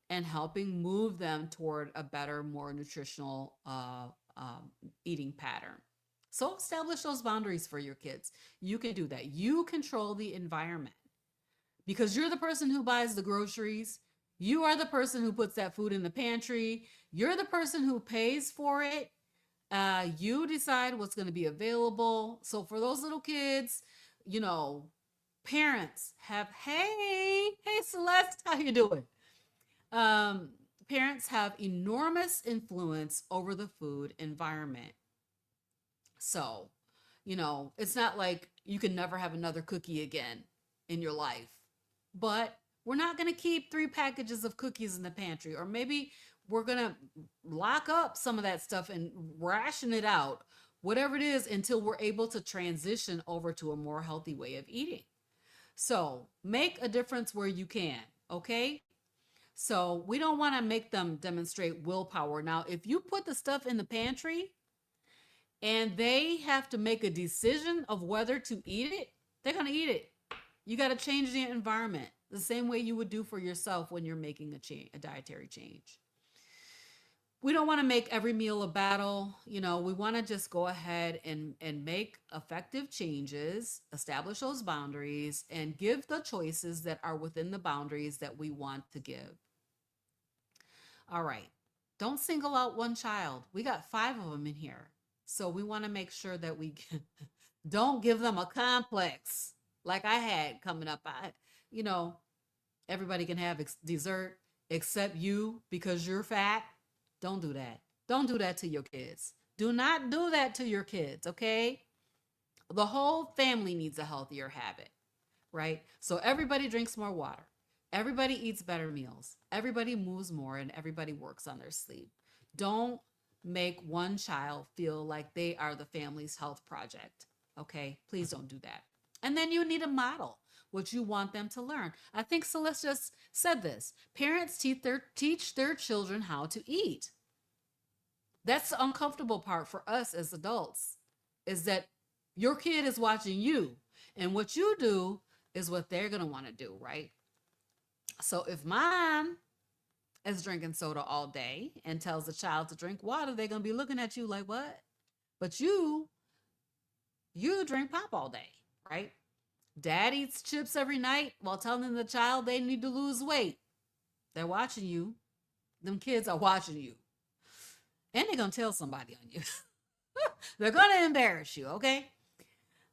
and helping move them toward a better, more nutritional eating pattern. So establish those boundaries for your kids. You can do that. You control the environment because you're the person who buys the groceries. You are the person who puts that food in the pantry. You're the person who pays for it. You decide what's going to be available. So for those little kids, you know, parents have, hey Celeste, how you doing? Parents have enormous influence over the food environment. So, you know, it's not like you can never have another cookie again in your life, but we're not going to keep 3 packages of cookies in the pantry, or maybe we're going to lock up some of that stuff and ration it out, whatever it is, until we're able to transition over to a more healthy way of eating. So make a difference where you can, okay? So we don't want to make them demonstrate willpower. Now, if you put the stuff in the pantry and they have to make a decision of whether to eat it, they're going to eat it. You got to change the environment the same way you would do for yourself when you're making a dietary change. We don't want to make every meal a battle. You know, we want to just go ahead and make effective changes, establish those boundaries, and give the choices that are within the boundaries that we want to give. All right. Don't single out one child. We got 5 of them in here. So we want to make sure that we don't give them a complex like I had coming up. You know, everybody can have dessert except you because you're fat. Don't do that. Don't do that to your kids. Do not do that to your kids, okay? The whole family needs a healthier habit, right? So everybody drinks more water. Everybody eats better meals. Everybody moves more and everybody works on their sleep. Don't make one child feel like they are the family's health project, okay? Please don't do that. And then you need a model what you want them to learn. I think Celeste just said this. Parents teach their children how to eat. That's the uncomfortable part for us as adults, is that Your kid is watching you, and what you do is what they're going to want to do, right? So if mom is drinking soda all day and tells the child to drink water, they're going to be looking at you like, what? But you drink pop all day, right? Dad eats chips every night while telling the child they need to lose weight. They're watching you. Them kids are watching you. And they're going to tell somebody on you. They're going to embarrass you, okay?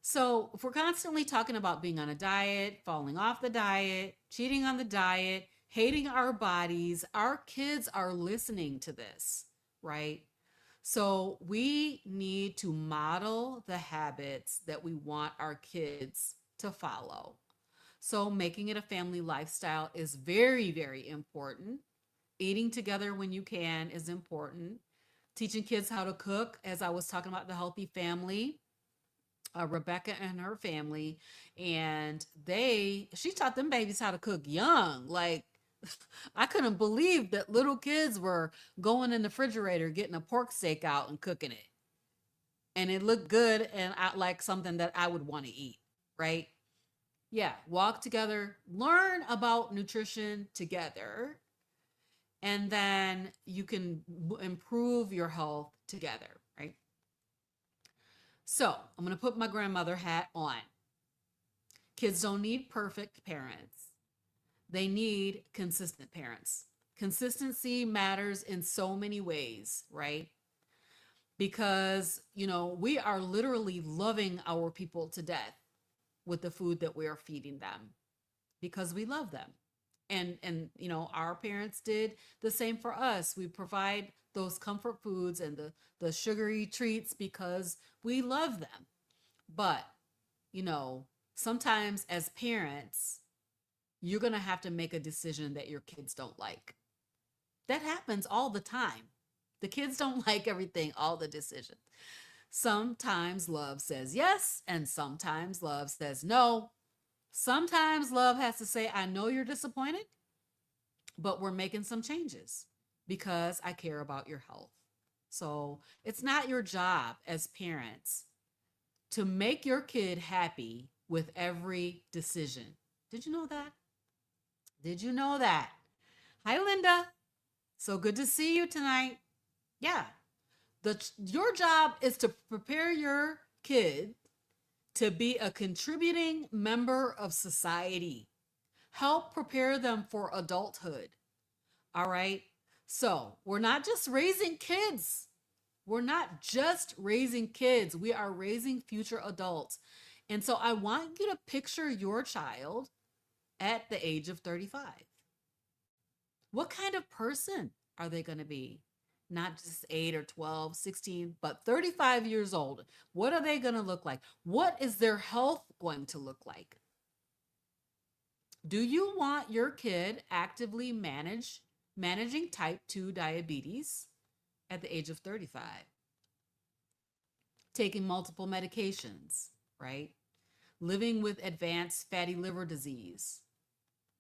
So if we're constantly talking about being on a diet, falling off the diet, cheating on the diet, hating our bodies, our kids are listening to this, right? So we need to model the habits that we want our kids to follow. So making it a family lifestyle is very, very important. Eating together when you can is important. Teaching kids how to cook, as I was talking about the healthy family, Rebecca and her family, and she taught them babies how to cook young. Like, I couldn't believe that little kids were going in the refrigerator, getting a pork steak out and cooking it. And it looked good and like something that I would want to eat, right? Yeah, walk together, learn about nutrition together, and then you can improve your health together, right? So I'm going to put my grandmother hat on. Kids don't need perfect parents. They need consistent parents. Consistency matters in so many ways, right? Because, we are literally loving our people to death with the food that we are feeding them because we love them. And our parents did the same for us. We provide those comfort foods and the sugary treats because we love them. But, sometimes as parents, you're going to have to make a decision that your kids don't like. That happens all the time. The kids don't like everything, all the decisions. Sometimes love says yes, and sometimes love says no. Sometimes love has to say, I know you're disappointed, but we're making some changes because I care about your health. So it's not your job as parents to make your kid happy with every decision. Did you know that? Did you know that? Hi, Linda. So good to see you tonight. Yeah. Your job is to prepare your kid to be a contributing member of society. Help prepare them for adulthood. All right. So we're not just raising kids. We're not just raising kids. We are raising future adults. And so I want you to picture your child at the age of 35. What kind of person are they going to be? Not just 8 or 12, 16, but 35 years old. What are they going to look like? What is their health going to look like? Do you want your kid actively managing type 2 diabetes at the age of 35? Taking multiple medications, right? Living with advanced fatty liver disease,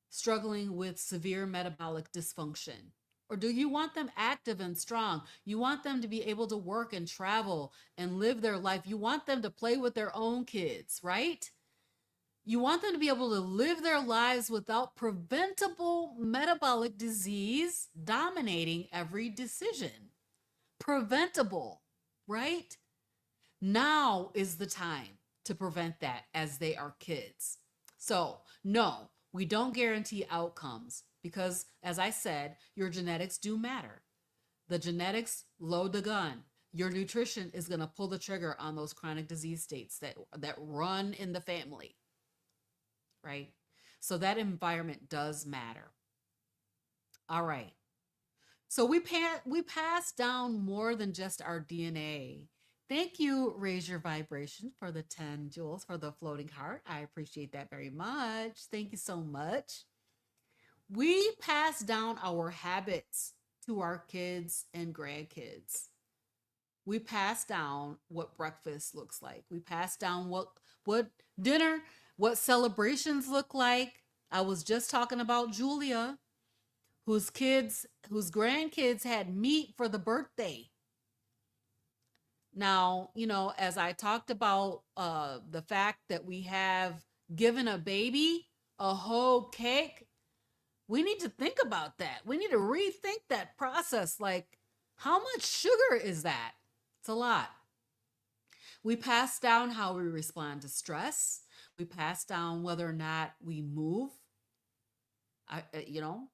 struggling with severe metabolic dysfunction? Or do you want them active and strong? You want them to be able to work and travel and live their life. You want them to play with their own kids, right? You want them to be able to live their lives without preventable metabolic disease dominating every decision. Preventable, right? Now is the time to prevent that as they are kids. So, no, we don't guarantee outcomes because, as I said, your genetics do matter. The genetics load the gun. Your nutrition is going to pull the trigger on those chronic disease states that run in the family, right? So that environment does matter. All right. So we pass down more than just our DNA. Thank you, Raise Your Vibration, for the 10 jewels for the floating heart. I appreciate that very much. Thank you so much. We pass down our habits to our kids and grandkids. We pass down what breakfast looks like. We pass down what dinner, what celebrations look like. I was just talking about Julia, whose grandkids had meat for the birthday. Now, you know, as I talked about the fact that we have given a baby a whole cake, we need to think about that. We need to rethink that process. Like, how much sugar is that? It's a lot. We pass down how we respond to stress. We pass down whether or not we move. You know,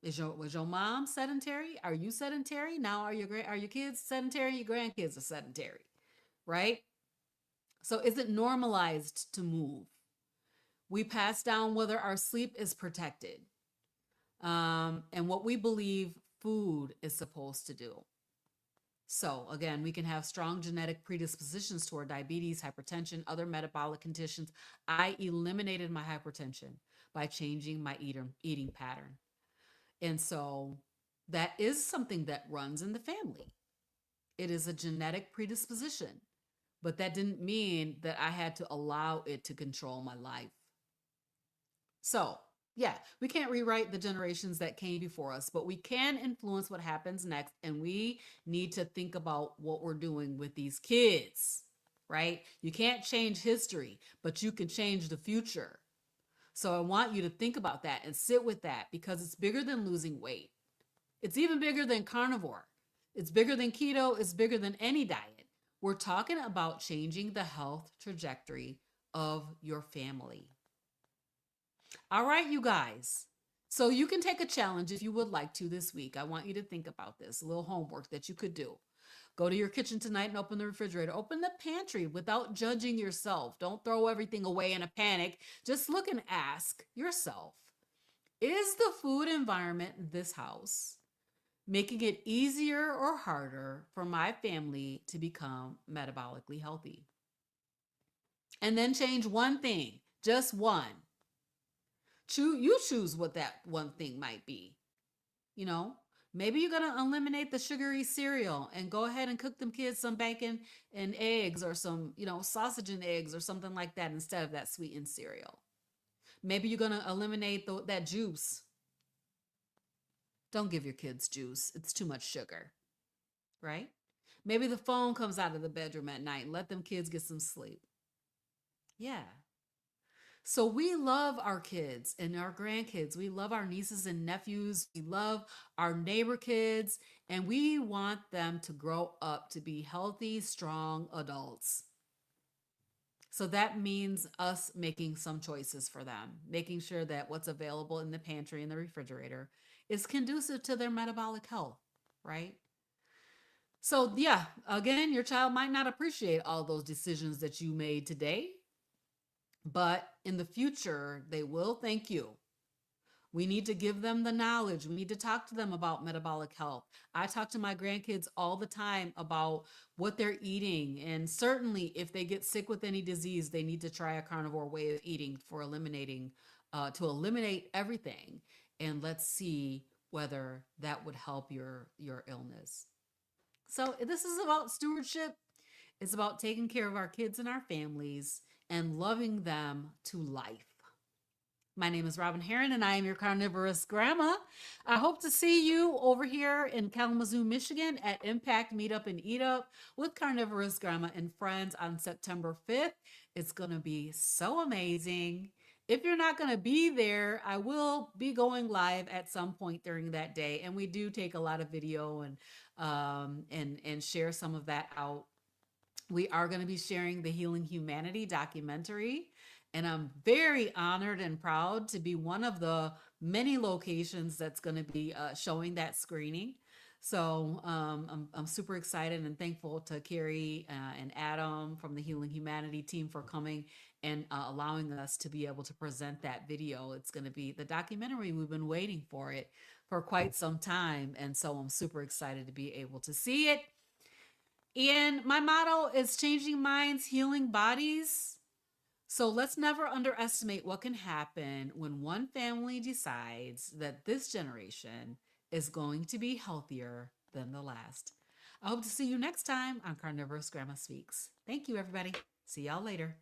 was your mom sedentary? Are you sedentary? Now are your kids sedentary? Your grandkids are sedentary, right? So is it normalized to move? We pass down whether our sleep is protected, and what we believe food is supposed to do. So again, we can have strong genetic predispositions toward diabetes, hypertension, other metabolic conditions. I eliminated my hypertension by changing my eating pattern. And so that is something that runs in the family. It is a genetic predisposition, but that didn't mean that I had to allow it to control my life. So, yeah, we can't rewrite the generations that came before us, but we can influence what happens next. And we need to think about what we're doing with these kids, right? You can't change history, but you can change the future. So I want you to think about that and sit with that, because it's bigger than losing weight. It's even bigger than carnivore. It's bigger than keto. It's bigger than any diet. We're talking about changing the health trajectory of your family. All right, you guys. So you can take a challenge if you would like to this week. I want you to think about this, a little homework that you could do. Go to your kitchen tonight and open the refrigerator. Open the pantry without judging yourself. Don't throw everything away in a panic. Just look and ask yourself, is the food environment in this house making it easier or harder for my family to become metabolically healthy? And then change one thing, just one. You choose what that one thing might be. You know, maybe you're going to eliminate the sugary cereal and go ahead and cook them kids some bacon and eggs, or some, you know, sausage and eggs or something like that instead of that sweetened cereal. Maybe you're going to eliminate that juice. Don't give your kids juice. It's too much sugar, right? Maybe the phone comes out of the bedroom at night and let them kids get some sleep. Yeah. So we love our kids and our grandkids. We love our nieces and nephews. We love our neighbor kids, and we want them to grow up to be healthy, strong adults. So that means us making some choices for them, making sure that what's available in the pantry and the refrigerator is conducive to their metabolic health, right? So yeah, again, your child might not appreciate all those decisions that you made today, but in the future, they will thank you. We need to give them the knowledge. We need to talk to them about metabolic health. I talk to my grandkids all the time about what they're eating. And certainly, if they get sick with any disease, they need to try a carnivore way of eating for to eliminate everything. And let's see whether that would help your illness. So this is about stewardship. It's about taking care of our kids and our families and loving them to life. My name is Robyn Herron, and I am your carnivorous grandma. I hope to see you over here in Kalamazoo, Michigan at Impact Meetup and Eat Up with Carnivorous Grandma and friends on September 5th. It's going to be so amazing. If you're not going to be there, I will be going live at some point during that day, and we do take a lot of video and share some of that out. We are going to be sharing the Healing Humanity documentary, and I'm very honored and proud to be one of the many locations that's going to be showing that screening. So I'm super excited and thankful to Carrie and Adam from the Healing Humanity team for coming and allowing us to be able to present that video. It's going to be the documentary. We've been waiting for it for quite some time, and so I'm super excited to be able to see it. And my motto is changing minds, healing bodies. So let's never underestimate what can happen when one family decides that this generation is going to be healthier than the last. I hope to see you next time on CarnivorousGrama Speaks. Thank you, everybody. See y'all later.